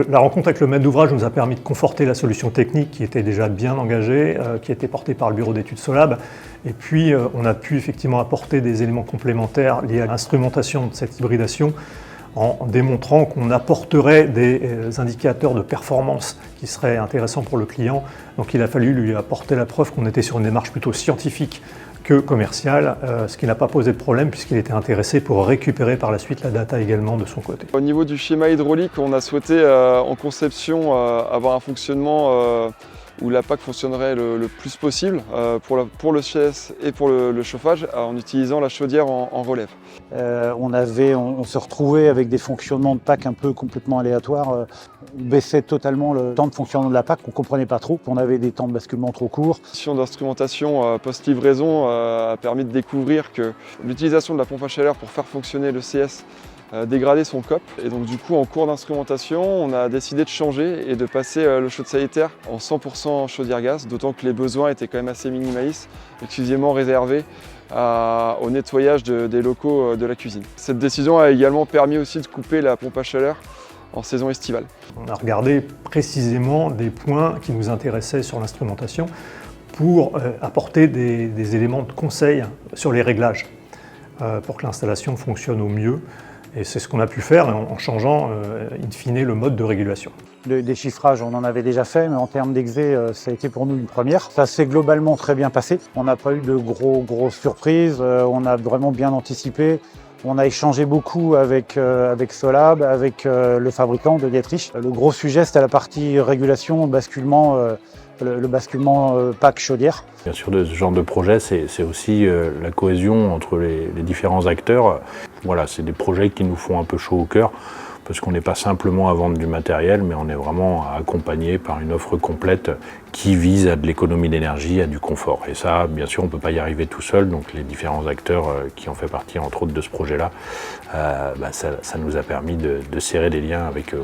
La rencontre avec le maître d'ouvrage nous a permis de conforter la solution technique qui était déjà bien engagée, qui était portée par le bureau d'études Solab. Et puis, on a pu effectivement apporter des éléments complémentaires liés à l'instrumentation de cette hybridation en démontrant qu'on apporterait des indicateurs de performance qui seraient intéressants pour le client. Donc il a fallu lui apporter la preuve qu'on était sur une démarche plutôt scientifique que commerciale, ce qui n'a pas posé de problème puisqu'il était intéressé pour récupérer par la suite la data également de son côté. Au niveau du schéma hydraulique, on a souhaité en conception avoir un fonctionnement où la PAC fonctionnerait le plus possible pour le CS et pour le chauffage en utilisant la chaudière en relève. On se retrouvait avec des fonctionnements de PAC un peu complètement aléatoires. On baissait totalement le temps de fonctionnement de la PAC, on ne comprenait pas trop. On avait des temps de basculement trop courts. La session d'instrumentation post-livraison a permis de découvrir que l'utilisation de la pompe à chaleur pour faire fonctionner le CS dégradait son COP. Et donc du coup, en cours d'instrumentation, on a décidé de changer et de passer le chaude sanitaire en 100% chaudière gaz, d'autant que les besoins étaient quand même assez minimalistes, exclusivement réservés au nettoyage des locaux de la cuisine. Cette décision a également permis aussi de couper la pompe à chaleur en saison estivale. On a regardé précisément des points qui nous intéressaient sur l'instrumentation pour apporter des éléments de conseil sur les réglages pour que l'installation fonctionne au mieux. Et c'est ce qu'on a pu faire en changeant in fine le mode de régulation. Le déchiffrage, on en avait déjà fait, mais en termes d'exé, ça a été pour nous une première. Ça s'est globalement très bien passé. On n'a pas eu de grosses surprises, on a vraiment bien anticipé. On a échangé beaucoup avec Solab, avec le fabricant de Dietrich. Le gros sujet, c'était la partie régulation, basculement, le basculement PAC chaudière. Bien sûr, de ce genre de projet, c'est aussi la cohésion entre les différents acteurs. Voilà, c'est des projets qui nous font un peu chaud au cœur, parce qu'on n'est pas simplement à vendre du matériel, mais on est vraiment accompagné par une offre complète qui vise à de l'économie d'énergie, à du confort. Et ça, bien sûr, on ne peut pas y arriver tout seul, donc les différents acteurs qui ont fait partie, entre autres, de ce projet-là, ça nous a permis de serrer des liens avec eux.